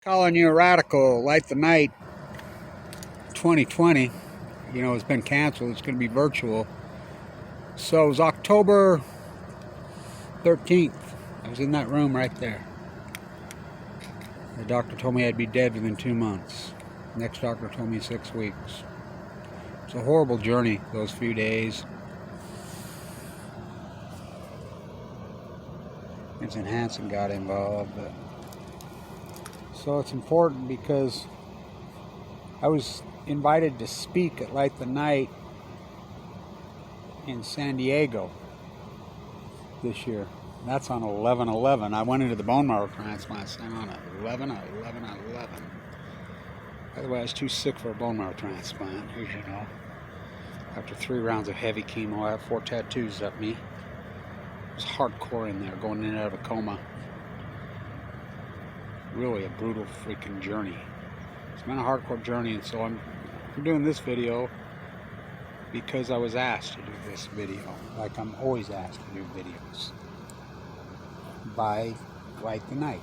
Calling you a radical. Light the Night 2020, it's been canceled. It's going to be virtual. So it was October 13th. I was in that room right there. The doctor told me I'd be dead within 2 months. The next doctor told me 6 weeks. It's a horrible journey, those few days. Vincent Hansen got involved. So it's important because I was invited to speak at Light the Night in San Diego this year. That's on 11/11. I went into the bone marrow transplant center on 11/11/11. By the way, I was too sick for a bone marrow transplant, as you know. After 3 rounds of heavy chemo, I have 4 tattoos up me. It was hardcore in there, going in and out of a coma. Really a brutal freaking journey. It's been a hardcore journey, and so I'm doing this video because I was asked to do this video, like I'm always asked to do videos, by Light the Night.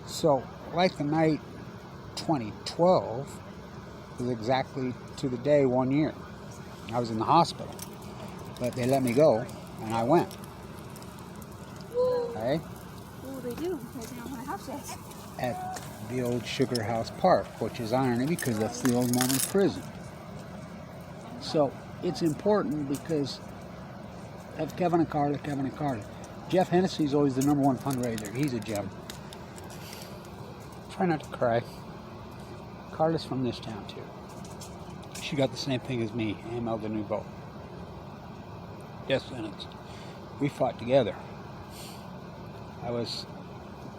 So Light the Night 2012 was exactly to the day 1 year. I was in the hospital, but they let me go, and I went. Okay? Well, they do, because they don't want to have sex. At the old Sugar House Park, which is irony because that's the old Mormon prison. So it's important because of Kevin and Carla. Jeff Hennessy's always the #1 fundraiser. He's a gem. Try not to cry. Carla's from this town too. She got the same thing as me, Amel de Nouveau. Death sentence. We fought together.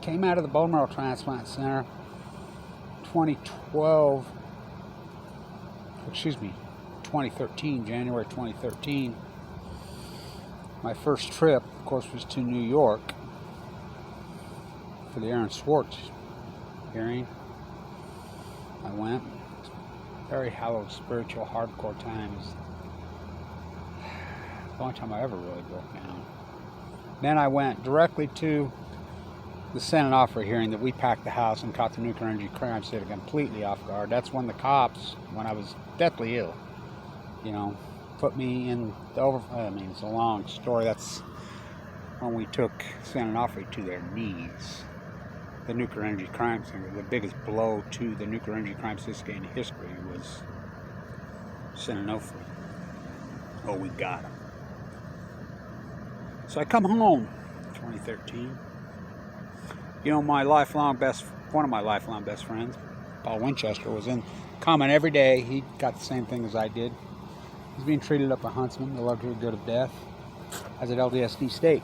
Came out of the bone marrow transplant center 2013, January 2013. My first trip, of course, was to New York for the Aaron Swartz hearing. I went. Very hallowed, spiritual, hardcore times. The only time I ever really broke down. Then I went directly to the Senate offer hearing that we packed the house and caught the nuclear energy crime city completely off guard. That's when the cops, when I was deathly ill, put me in the overflow. I mean, it's a long story. That's when we took San Onofre to their knees. The nuclear energy crime center, the biggest blow to the nuclear energy crime system in history was San Onofre. Oh, we got him. So I come home 2013. One of my lifelong best friends, Paul Winchester, was in comment every day. He got the same thing as I did. He's being treated up at Huntsman, the luxury good of death, as at LDSD State.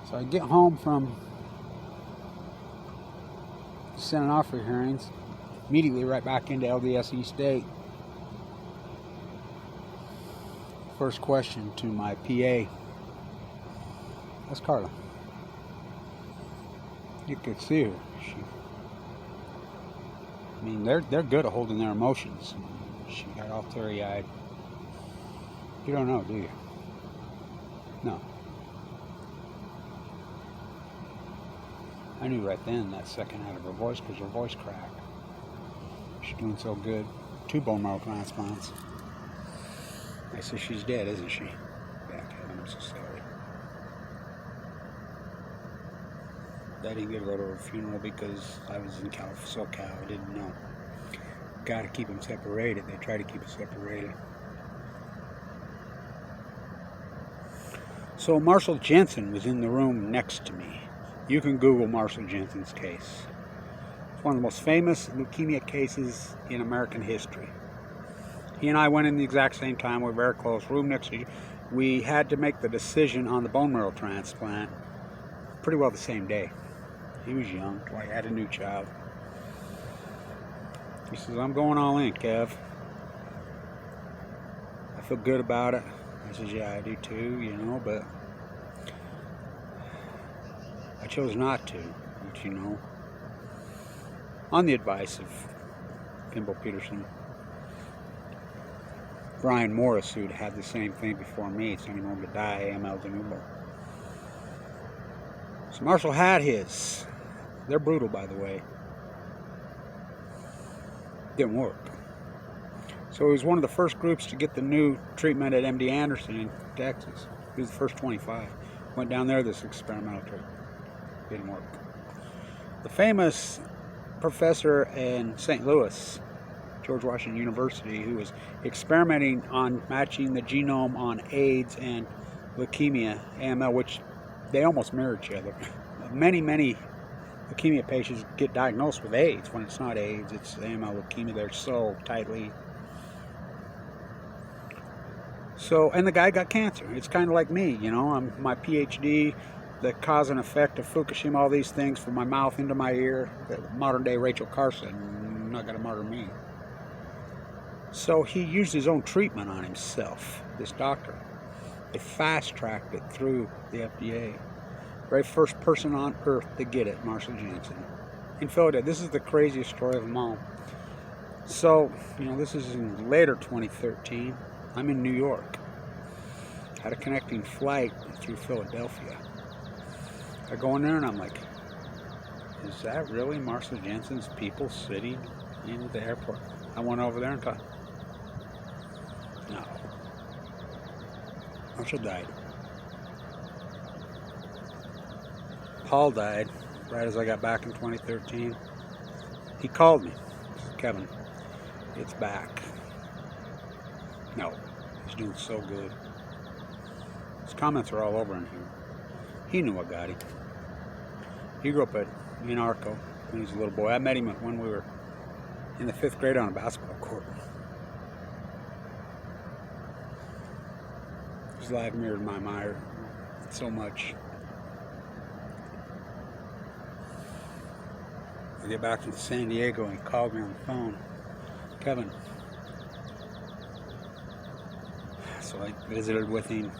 So I get home from the San Onofre hearings, immediately right back into LDSD State. First question to my PA, that's Carla. You could see her. They're good at holding their emotions. She got all teary-eyed. You don't know, do you? No. I knew right then, that second out of her voice, because her voice cracked. She's doing so good. 2 bone marrow transplants. I said, she's dead, isn't she? Yeah, Kevin, I'm so sorry. I didn't get to go to her funeral because I was in SoCal. I didn't know. Got to keep them separated. They try to keep us separated. So Marshall Jensen was in the room next to me. You can Google Marshall Jensen's case. It's one of the most famous leukemia cases in American history. He and I went in the exact same time. We were very close, room next to each other. We had to make the decision on the bone marrow transplant pretty well the same day. He was young, I had a new child. He says, I'm going all in, Kev. I feel good about it. I says, yeah, I do too, but I chose not to, which, on the advice of Kimball Peterson. Brian Morris, who'd had the same thing before me, sending home to die, AML de Nouveau. So Marshall had his They're brutal, by the way. Didn't work. So he was one of the first groups to get the new treatment at MD Anderson in Texas. He was the first 25. Went down there, this experimental treatment. Didn't work. The famous professor in St. Louis, George Washington University, who was experimenting on matching the genome on AIDS and leukemia, AML, which they almost mirror each other. Many leukemia patients get diagnosed with AIDS when it's not AIDS, it's AML leukemia. They're so tightly. So, and the guy got cancer. It's kind of like me, you know. I'm my PhD, the cause and effect of Fukushima, all these things from my mouth into my ear. The modern day Rachel Carson, not gonna murder me. So he used his own treatment on himself, this doctor. They fast-tracked it through the FDA. Very first person on earth to get it, Marshall Jensen, in Philadelphia. This is the craziest story of them all. So, you know, this is in later 2013. I'm in New York. Had a connecting flight through Philadelphia. I go in there and I'm like, is that really Marshall Jensen's people sitting in the airport? I went over there and thought, no. Marshall died. Paul died right as I got back in 2013. He called me. He said, Kevin, it's back. No, he's doing so good. His comments are all over in here. He knew what got him. He grew up in Arco when he was a little boy. I met him when we were in the 5th grade on a basketball court. His life mirrored my mind so much. I get back to San Diego and he called me on the phone. Kevin. So I visited with him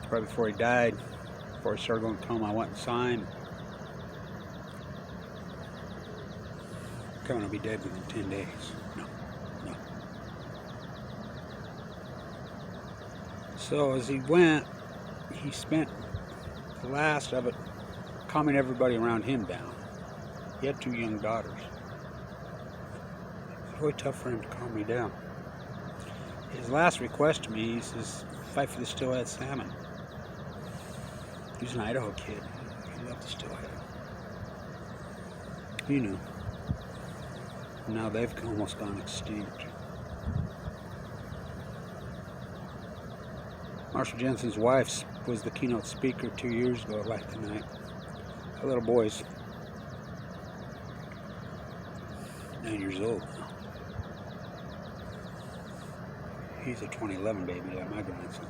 right before he died. Before he started going to coma, I went and signed. Kevin will be dead within 10 days. No. So as he went, he spent the last of it calming everybody around him down. He had 2 young daughters. It was really tough for him to calm me down. His last request to me, he says, fight for the steelhead salmon. He was an Idaho kid. He loved the steelhead. You knew. Now they've almost gone extinct. Marshall Jensen's wife was the keynote speaker 2 years ago at Light the Night. Our little boy's 9 years old now. He's a 2011 baby, like my grandsons.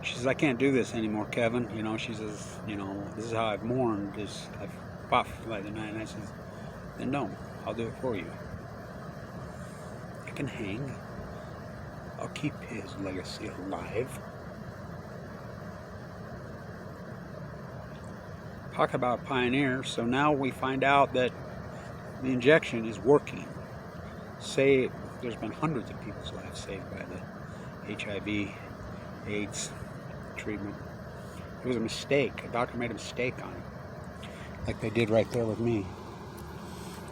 She says, I can't do this anymore, Kevin. You know, she says, you know, this is how I've mourned. I've fought for Light the Night. And I says, then no, I'll do it for you. I can hang. I'll keep his legacy alive. Talk about pioneer. So now we find out that the injection is working. Say there's been hundreds of people's lives saved by the HIV, AIDS treatment. It was a mistake. A doctor made a mistake on it, like they did right there with me.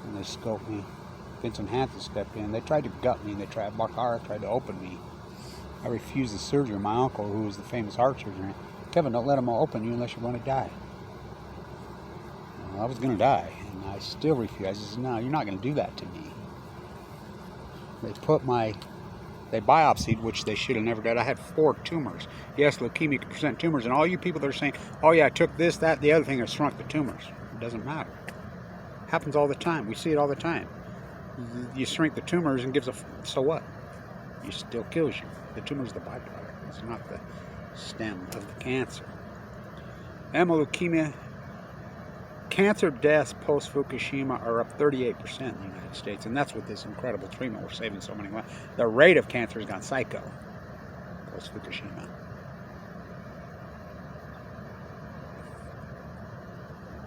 And they scoped me. Vincent Hansen stepped in. They tried to gut me. Bakara tried to open me. I refused the surgery. My uncle, who was the famous heart surgeon, Kevin, don't let them open you unless you're going to die. Well, I was going to die, and I still refused. I said, no, you're not going to do that to me. They biopsied, which they should have never done. I had 4 tumors. Yes, leukemia can present tumors, and all you people that are saying, oh yeah, I took this, that, the other thing, and shrunk the tumors. It doesn't matter. It happens all the time. We see it all the time. You shrink the tumors and gives so what? It still kills you. The tumor is the byproduct. It's not the stem of the cancer. AML leukemia. Cancer deaths post-Fukushima are up 38% in the United States, and that's with this incredible treatment. We're saving so many lives. The rate of cancer has gone psycho post-Fukushima.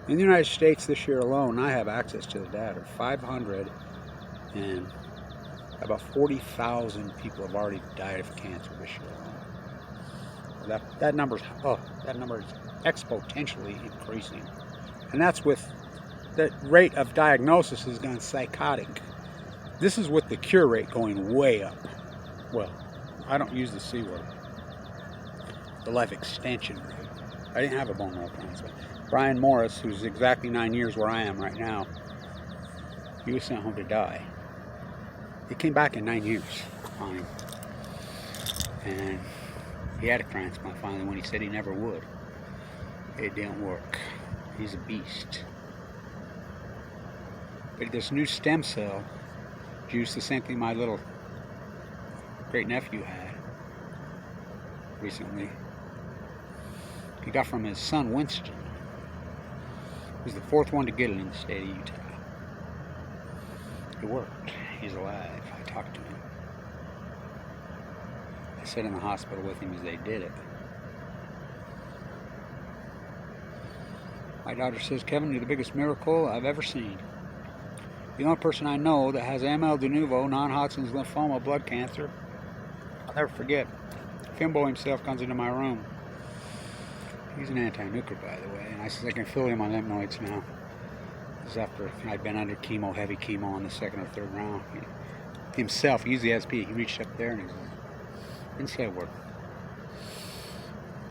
In the United States this year alone, I have access to the data. 500 and about 40,000 people have already died of cancer this year alone. That number is exponentially increasing, and that's with the rate of diagnosis has gone psychotic. This is with the cure rate going way up. Well, I don't use the C word. The life extension rate. I didn't have a bone marrow transplant. Brian Morris, who's exactly 9 years where I am right now, he was sent home to die. He came back in 9 years on him. And he had a transplant finally when he said he never would. It didn't work. He's a beast. But this new stem cell juice, the same thing my little great nephew had recently, he got from his son Winston. He was the 4th one to get it in the state of Utah. It worked. He's alive. I talked to him. I sat in the hospital with him as they did it. My daughter says, Kevin, you're the biggest miracle I've ever seen. The only person I know that has ML de novo, non-Hodgkin's lymphoma, blood cancer. I'll never forget. Fimbo himself comes into my room. He's an anti-nuker, by the way, and I said I can feel him on lymph nodes now. This is after I'd been under chemo, heavy chemo in the 2nd or 3rd round. Himself, he used the SP, he reached up there and he didn't say a word.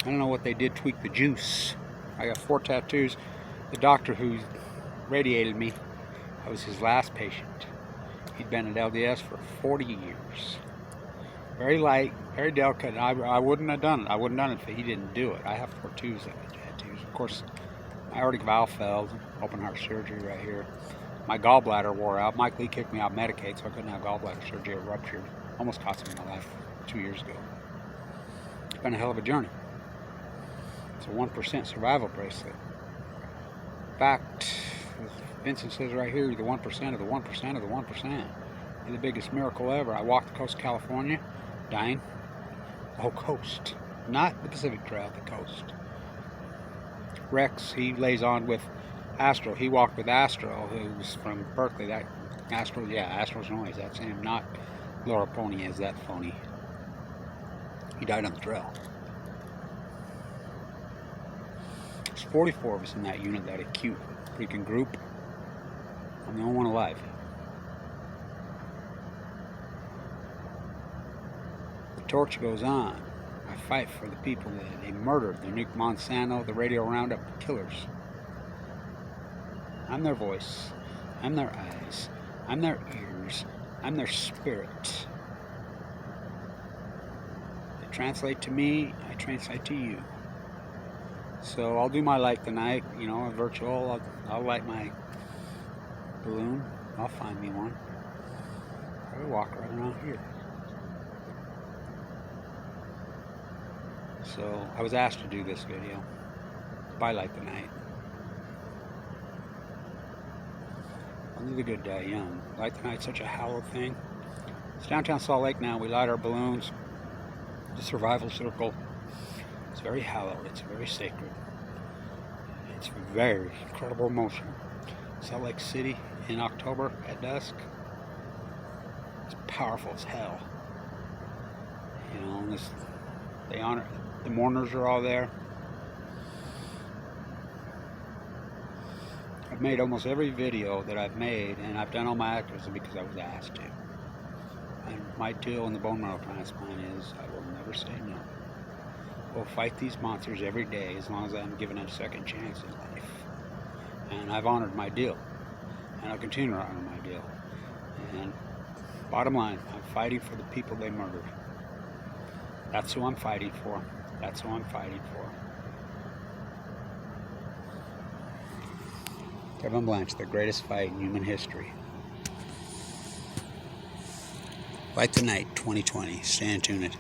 I don't know what they did, tweak the juice. I got 4 tattoos. The doctor who radiated me, I was his last patient. He'd been at LDS for 40 years. Very light, very delicate. I wouldn't have done it. I wouldn't have done it if he didn't do it. I have 4 tattoos. Of course, my aortic valve failed, open heart surgery right here. My gallbladder wore out. Mike Lee kicked me out Medicaid, so I couldn't have gallbladder surgery. It ruptured. Almost cost me my life 2 years ago. It's been a hell of a journey. It's a 1% survival bracelet. In fact, Vincent says right here, you're the 1% of the 1% of the 1%. You're the biggest miracle ever. I walked the coast of California, dying. The whole coast. Not the Pacific Trail, the coast. Rex, he lays on with Astro. He walked with Astro, who's from Berkeley. That Astro, yeah, Astro's noise. That's him. Not Laura Pony is that phony. He died on the trail. There's 44 of us in that unit, that acute freaking group. I'm the only one alive. The torch goes on. I fight for the people that they murdered, the Nuke Monsanto, the Radio Roundup killers. I'm their voice. I'm their eyes. I'm their ears. I'm their spirit. They translate to me, I translate to you. So I'll do my light tonight, you know, a virtual. I'll light my balloon. I'll find me one. I'll walk right around here. So I was asked to do this video by Light the Night. Only the good die young. Light the Night's such a hallowed thing. It's downtown Salt Lake now. We light our balloons. The survival circle. It's very hallowed. It's very sacred. It's very incredible emotion. Salt Lake City in October at dusk. It's powerful as hell. You know, and this, they honor. The mourners are all there. I've made almost every video that I've made, and I've done all my activism because I was asked to. And my deal in the bone marrow transplant is I will never say no. We'll fight these monsters every day as long as I'm given a second chance in life. And I've honored my deal. And I'll continue to honor my deal. And bottom line, I'm fighting for the people they murdered. That's who I'm fighting for. That's who I'm fighting for. Kevin Blanch, the greatest fight in human history. Light the Night 2020. Stay tuned.